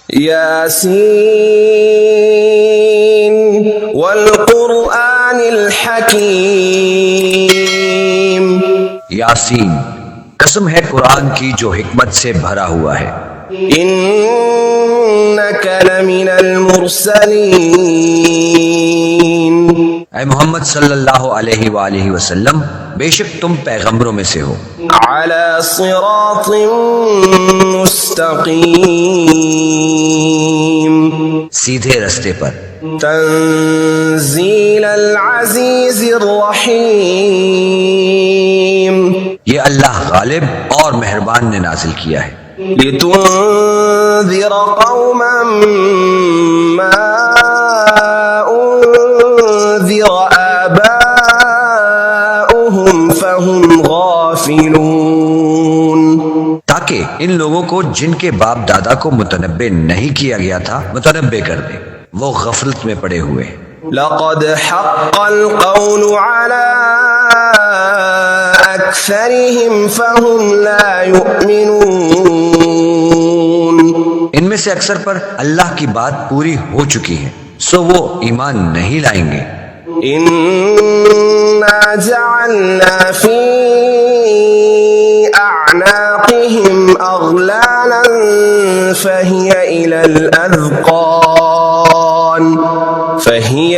یاسین والقرآن الحکیم، یاسین، قسم ہے قرآن کی جو حکمت سے بھرا ہوا ہے۔ انک لمن المرسلین، اے محمد صلی اللہ علیہ وآلہ وسلم، بے شک تم پیغمبروں میں سے ہو، علی صراط مستقیم، سیدھے رستے پر۔ تنزیل العزیز الرحیم، یہ اللہ غالب اور مہربان نے نازل کیا ہے۔ لتنذر قوما ما انذر آباؤهم فهم غافلون، تاکہ ان لوگوں کو جن کے باپ دادا کو متنبع نہیں کیا گیا تھا متنبع کر دے، وہ غفلت میں پڑے ہوئے ہیں۔ لقد حق القول على اکثرهم فهم لا يؤمنون، ان میں سے اکثر پر اللہ کی بات پوری ہو چکی ہے، سو وہ ایمان نہیں لائیں گے۔ انا جعلنا في اعناقهم اغلالا فهي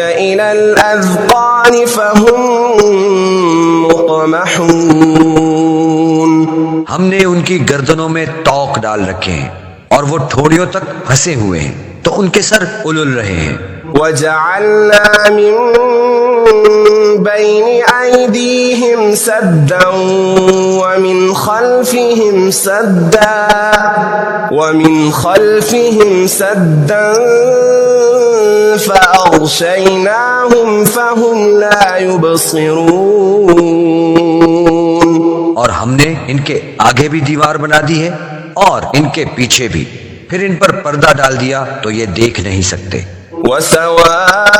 الى الاذقان فهم مقمحون، ہم نے ان کی گردنوں میں توق ڈال رکھے ہیں اور وہ ٹھوڑیوں تک پھنسے ہوئے ہیں تو ان کے سر الل رہے ہیں۔ وجعلنا من بين أيديهم سدا ومن خلفهم سدا فأغشيناهم فهم لا يبصرون، اور ہم نے ان کے آگے بھی دیوار بنا دی ہے اور ان کے پیچھے بھی، پھر ان پر پردہ ڈال دیا تو یہ دیکھ نہیں سکتے۔ وسواء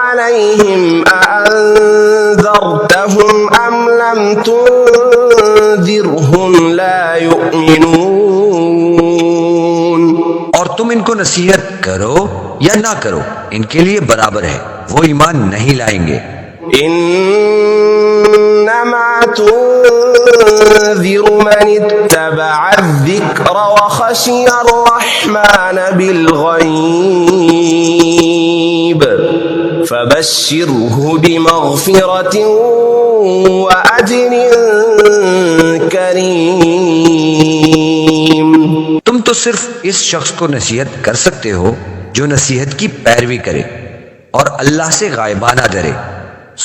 عليهم أأنذرتهم أم لم تنذرهم لا يؤمنون، اور تم ان کو نصیحت کرو یا نہ کرو ان کے لیے برابر ہے، وہ ایمان نہیں لائیں گے۔ انما تنذر من اتبع الذکر وخشی الرحمن بالغیب فبشره بمغفرة وأجر کریم، تم تو صرف اس شخص کو نصیحت کر سکتے ہو جو نصیحت کی پیروی کرے اور اللہ سے غائبانہ ڈرے،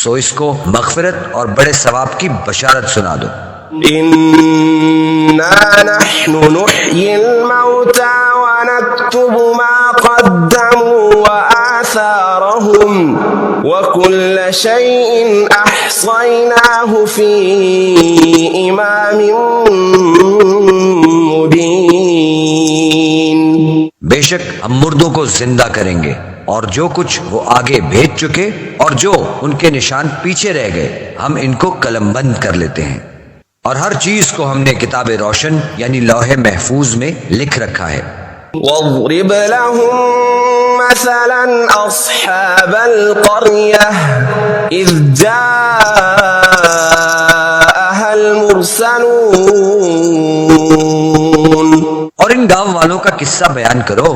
سو اس کو مغفرت اور بڑے ثواب کی بشارت سنا دو۔ انا نحن نحيي الموتى ونكتب ما قدموا وآثارهم وكل شيء احصيناه في امام مبين، بے شک ہم مردوں کو زندہ کریں گے اور جو کچھ وہ آگے بھیج چکے اور جو ان کے نشان پیچھے رہ گئے ہم ان کو قلم بند کر لیتے ہیں، اور ہر چیز کو ہم نے کتاب روشن یعنی لوح محفوظ میں لکھ رکھا ہے۔ واضرب لهم مثلا اصحاب القرية اذ جاءها المرسلون، اور ان گاؤں والوں کا قصہ بیان کرو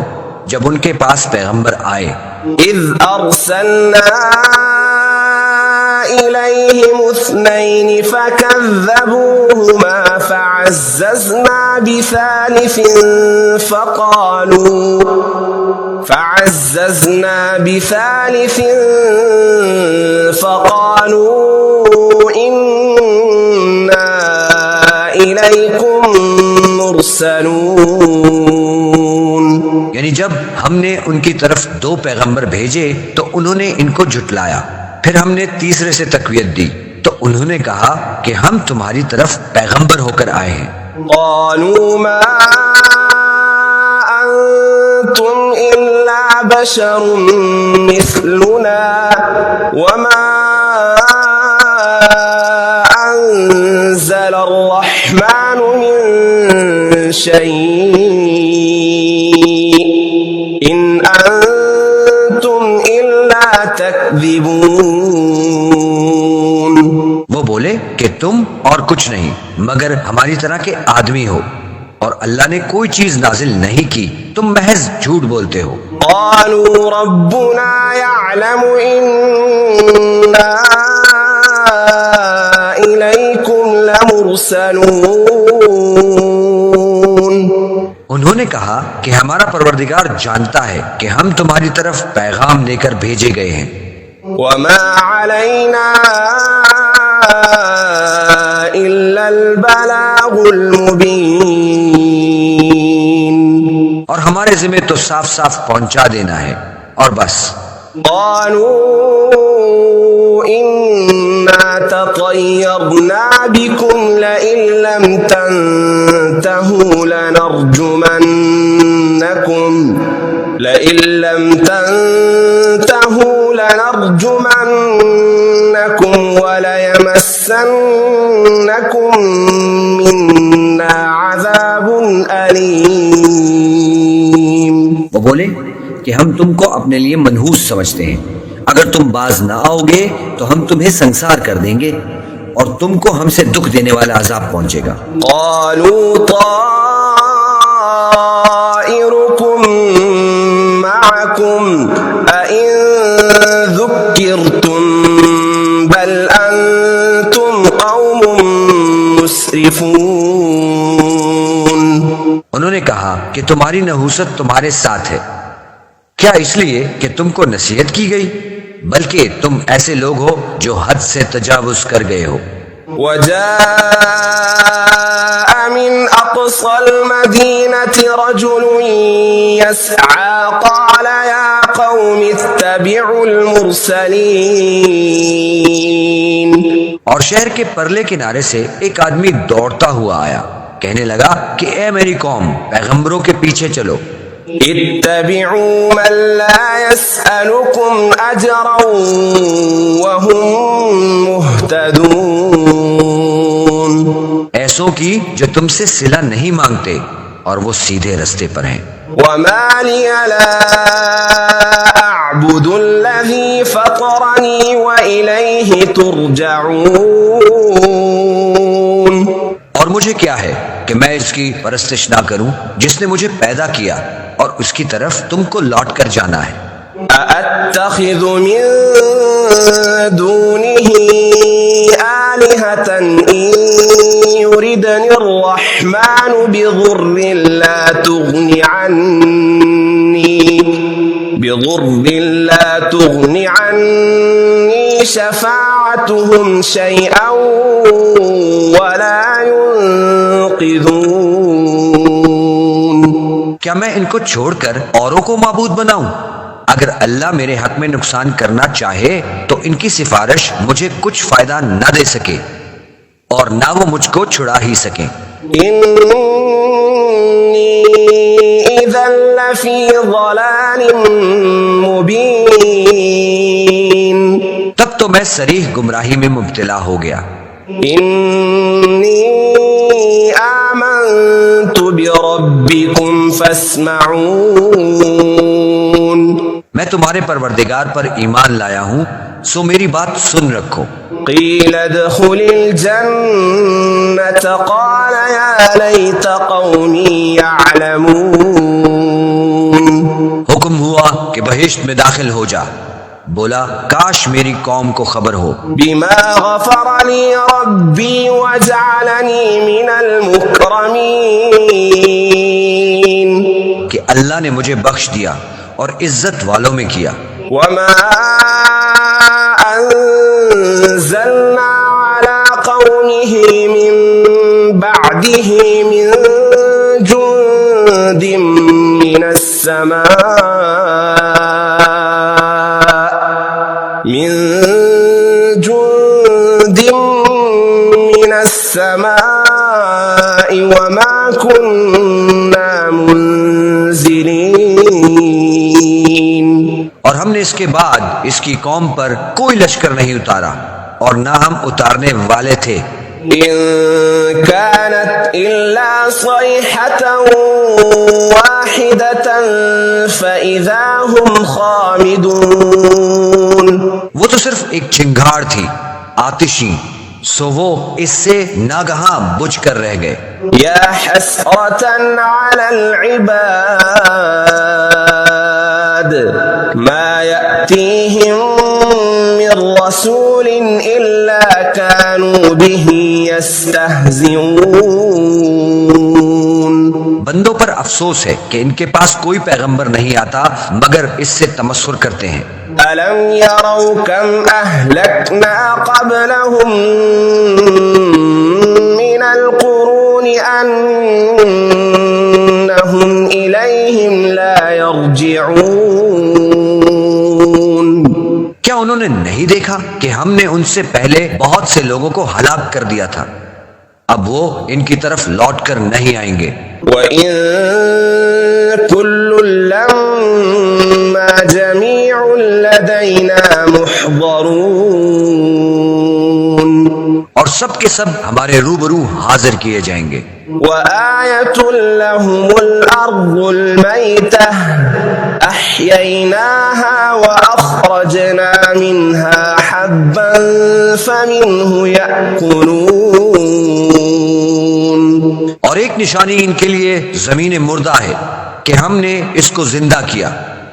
جب ان کے پاس پیغمبر آئے۔ اذ ارسلنا إليهم اثنين فكذبوهما فعززنا بثالث فقالوا إنا إليكم مرسلون، یعنی جب ہم نے ان کی طرف دو پیغمبر بھیجے تو انہوں نے ان کو جھٹلایا، پھر ہم نے تیسرے سے تقویت دی تو انہوں نے کہا کہ ہم تمہاری طرف پیغمبر ہو کر آئے ہیں۔ قالوا ما أنتم إلا بشر مثلنا وما أنزل الرحمن من شيء إن أنتم إلا تكذبون. وہ بولے کہ تم اور کچھ نہیں مگر ہماری طرح کے آدمی ہو، اور اللہ نے کوئی چیز نازل نہیں کی، تم محض جھوٹ بولتے ہو. قالوا ربنا يعلم إنا إليكم لمرسلون. انہوں نے کہا کہ ہمارا پروردگار جانتا ہے کہ ہم تمہاری طرف پیغام لے کر بھیجے گئے ہیں. وما علينا إلا البلاغ المبين. اور ہمارے ذمہ تو صاف صاف پہنچا دینا ہے اور بس. قالوا إنا تطيرنا بكم لئن لم تنتهوا لنرجمنكم وليمسنكم منا عذاب أليم. وہ بولے کہ ہم تم کو اپنے لیے منحوس سمجھتے ہیں، اگر تم باز نہ آؤ گے تو ہم تمہیں سنسار کر دیں گے اور تم کو ہم سے دکھ دینے والا عذاب پہنچے گا. قالوا طائركم معكم أئن ذكرتم بل أنتم قوم مسرفون. انہوں نے کہا کہ تمہاری نحوست تمہارے ساتھ ہے، کیا اس لیے کہ تم کو نصیحت کی گئی؟ بلکہ تم ایسے لوگ ہو جو حد سے تجاوز کر گئے ہو. وجاء من أقصى المدينة رجل يسعى قال يا قوم اتبعوا المرسلين. اور شہر کے پرلے کنارے سے ایک آدمی دوڑتا ہوا آیا، کہنے لگا کہ اے میری قوم، پیغمبروں کے پیچھے چلو. اتبعوا من لا يسألكم أجرا وهم مهتدون. ایسوں کی جو تم سے صلہ نہیں مانگتے اور وہ سیدھے رستے پر ہیں. وما لي لا أعبد الذي فطرني وإليه ترجعون. اور مجھے کیا ہے کہ میں اس کی پرستش نہ کروں جس نے مجھے پیدا کیا اور اس کی طرف تم کو لوٹ کر جانا ہے. أأتخذ من دونه آلهة إن يردني الرحمن بضر لا تغني عني شفاعتهم شيئا ولا ينقذون. کیا میں ان کو چھوڑ کر اوروں کو معبود بناؤں؟ اگر اللہ میرے حق میں نقصان کرنا چاہے تو ان کی سفارش مجھے کچھ فائدہ نہ دے سکے اور نہ وہ مجھ کو چھڑا ہی سکیں. إني إذا لفي ضلال مبين. تب تو میں صریح گمراہی میں مبتلا ہو گیا. إني آمنت بربكم فاسمعون. میں تمہارے پروردگار پر ایمان لایا ہوں، سو میری بات سن رکھو. قيل ادخل الجنة قال يا ليت قومي يعلمون. حکم ہوا کہ بہشت میں داخل ہو جا، بولا کاش میری قوم کو خبر ہو. بما غفر لي ربي وجعلني من المكرمين. کہ اللہ نے مجھے بخش دیا اور عزت والوں میں کیا. وما أنزلنا على قومه من بعده من جند من السماء وما كنا منزلين. اور ہم نے اس کے بعد اس کی قوم پر کوئی لشکر نہیں اتارا اور نہ ہم اتارنے والے تھے. إن كانت إلا صيحة واحدة فإذا هم خامدون. وہ تو صرف ایک چنگھاڑ تھی آتشی، سو وہ اس سے ناگہاں بجھ کر رہ گئے. يا حسرة على العباد ما يأتيهم من رسول إلا كانوا به يستهزئون. بندوں پر افسوس ہے کہ ان کے پاس کوئی پیغمبر نہیں آتا مگر اس سے تمسخر کرتے ہیں. ألم يروا كم أهلكنا قبلهم من القرون أنهم إليهم لا يرجعون. کیا انہوں نے نہیں دیکھا کہ ہم نے ان سے پہلے بہت سے لوگوں کو ہلاک کر دیا تھا، اب وہ ان کی طرف لوٹ کر نہیں آئیں گے. وَإِن كُلٌّ لَّمَّا جَمِيعٌ لَّدَيْنَا مُحْضَرُونَ. اور سب کے سب ہمارے روبرو حاضر کیے جائیں گے. وَآيَةٌ لَّهُمُ الْأَرْضُ الْمَيْتَةُ أَحْيَيْنَاهَا وَأَخْرَجْنَا مِنْهَا حَبًّا فَمِنْهُ يَأْكُلُونَ. اور ایک نشانی ان کے لیے زمین مردہ ہے کہ ہم نے اس کو زندہ کیا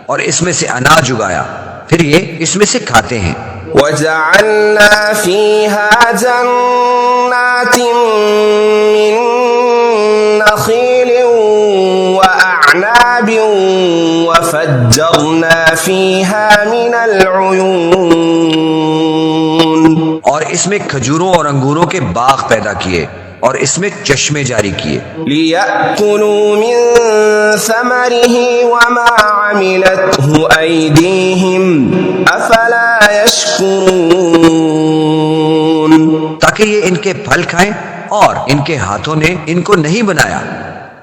اور اس میں سے اناج اگایا، پھر یہ اس میں سے کھاتے ہیں. وَجَعَلْنَا فِيهَا جَنَّاتٍ مِّن نَّخِيلٍ وَأَعْنَابٍ وَفَجَّرْنَا فِيهَا مِنَ الْعُيُونِ. اور اس میں کھجوروں اور انگوروں کے باغ پیدا کیے اور اس میں چشمے جاری کیے. لِيَأْكُلُوا مِن ثَمَرِهِ وَمَا عَمِلَتْهُ أَيْدِيهِمْ أَفَلَا يَشْكُرُونَ. تاکہ یہ ان کے پھل کھائیں اور ان کے ہاتھوں نے ان کو نہیں بنایا،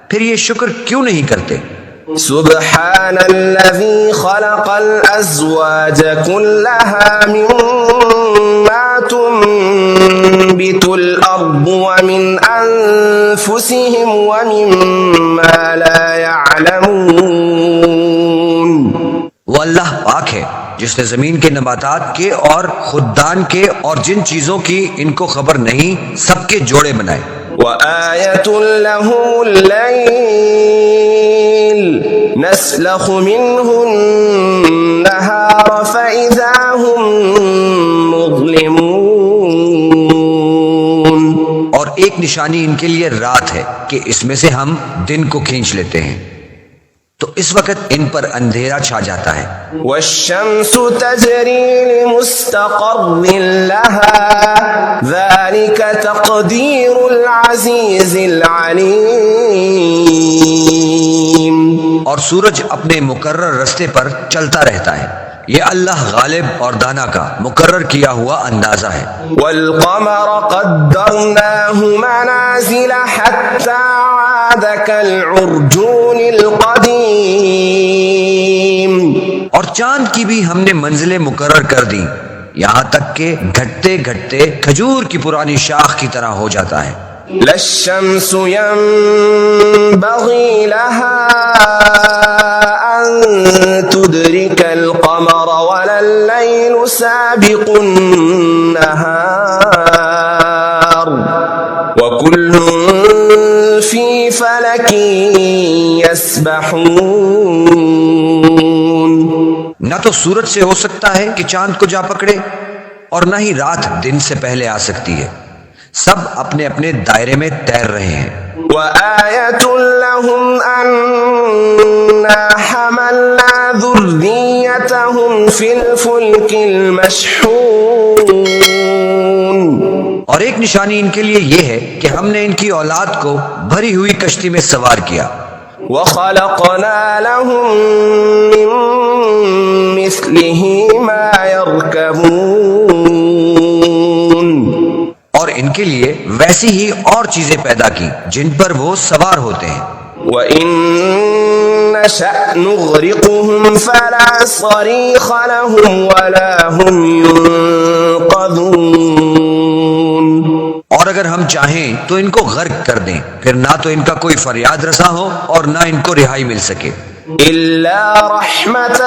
پھر یہ شکر کیوں نہیں کرتے؟ سبحان الذي خلق الأزواج كلها مما تنبت الأرض ومن أنفسهم ومما لا يعلمون. وہ اللہ پاک ہے جس نے زمین کے نباتات کے اور خوددان کے اور جن چیزوں کی ان کو خبر نہیں سب کے جوڑے بنائے. وآية لهم الليل نسلخ منه النهار فإذا هم مظلمون. اور ایک نشانی ان کے لیے رات ہے کہ اس میں سے ہم دن کو کھینچ لیتے ہیں تو اس وقت ان پر اندھیرا چھا جاتا ہے. والشمس تجري لمستقر لها ذلك تقدير العزيز العليم. اور سورج اپنے مقرر رستے پر چلتا رہتا ہے، یہ اللہ غالب اور دانا کا مقرر کیا ہوا اندازہ ہے. والقمر قدرناه منازل حتى عاد كالعرجون القديم. اور چاند کی بھی ہم نے منزلیں مقرر کر دیں یہاں تک کہ گھٹتے گھٹتے کھجور کی پرانی شاخ کی طرح ہو جاتا ہے. لا الشمس ينبغي لها أن تدرك القمر ولا الليل سابق النهار وكل في فلك يسبحون. نہ تو سورج سے ہو سکتا ہے کہ چاند کو جا پکڑے اور نہ ہی رات دن سے پہلے آ سکتی ہے، سب اپنے اپنے دائرے میں تیر رہے ہیں. وآية لهم أنا حملنا ذريتهم في الفلك المشحون. اور ایک نشانی ان کے لیے یہ ہے کہ ہم نے ان کی اولاد کو بھری ہوئی کشتی میں سوار کیا. وخلقنا لهم من مثله ما يركبون. اور ان کے لیے ویسی ہی اور چیزیں پیدا کی جن پر وہ سوار ہوتے ہیں. وَإِن نَّشَأْ نُغْرِقْهُمْ فَلَا صَرِيخَ لَهُمْ وَلَا هُمْ يُنقَذُونَ. اور اگر ہم چاہیں تو ان کو غرق کر دیں، پھر نہ تو ان کا کوئی فریاد رساں ہو اور نہ ان کو رہائی مل سکے۔ إلا رحمة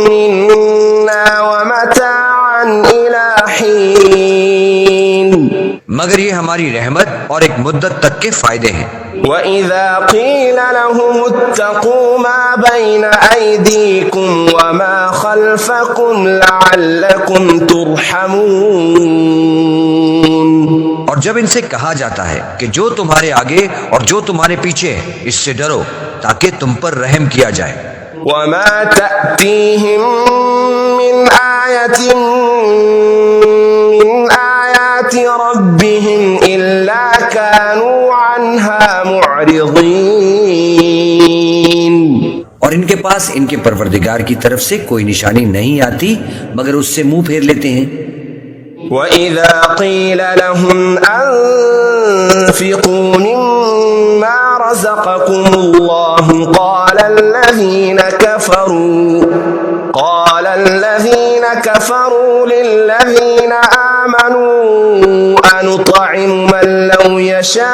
منا ومتاعا إلى حين مگر یہ ہماری رحمت اور ایک مدت تک کے فائدے ہیں۔ وَإِذَا قِيلَ لَهُمُ اتَّقُوا مَا بَيْنَ أَيْدِيكُمْ وَمَا خَلْفَكُمْ لَعَلَّكُمْ تُرْحَمُونَ، اور جب ان سے کہا جاتا ہے کہ جو تمہارے آگے اور جو تمہارے پیچھے ہے اس سے ڈرو تاکہ تم پر رحم کیا جائے۔ وَمَا تَأْتِيهِم مِّنْ آيَةٍ مِّنْ آيَاتِ رَبِّهِمْ إِلَّا كَانُوا عَنْهَا مُعْرِضِينَ، اور ان کے پاس ان کے پروردگار کی طرف سے کوئی نشانی نہیں آتی مگر اس سے منہ پھیر لیتے ہیں۔ وَإِذَا قِيلَ لَهُمْ أَنفِقُوا مِمَّا رَزَقَكُمُ اللَّهُ قَالَ الَّذِينَ كَفَرُوا لِلَّذِينَ آمَنُوا أَنُطْعِمُ مَن لَّوْ يَشَاءُ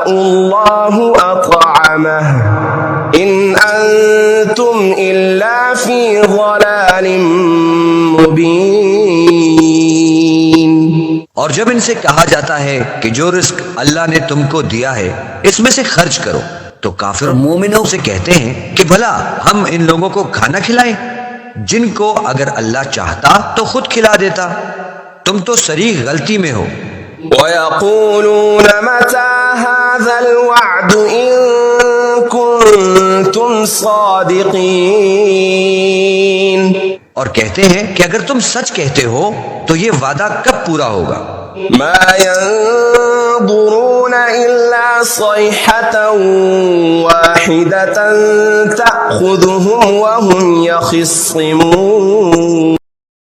اللَّهُ أَطْعَمَهُ إِنْ أَنتُمْ إِلَّا فِي ضَلَالٍ مبین۔ اور جب ان سے کہا جاتا ہے کہ جو رزق اللہ نے تم کو دیا ہے اس میں سے خرچ کرو تو کافر مومنوں سے کہتے ہیں کہ بھلا ہم ان لوگوں کو کھانا کھلائیں جن کو اگر اللہ چاہتا تو خود کھلا دیتا، تم تو صریح غلطی میں ہو۔ وَيَقُولُونَ مَتَى هَذَا الْوَعْدُ إِن كُنتُمْ صَادِقِينَ، اور کہتے ہیں کہ اگر تم سچ کہتے ہو تو یہ وعدہ کب پورا ہوگا؟ ما ينظرون إلا صيحة واحدة تأخذهم وهم يخصمون۔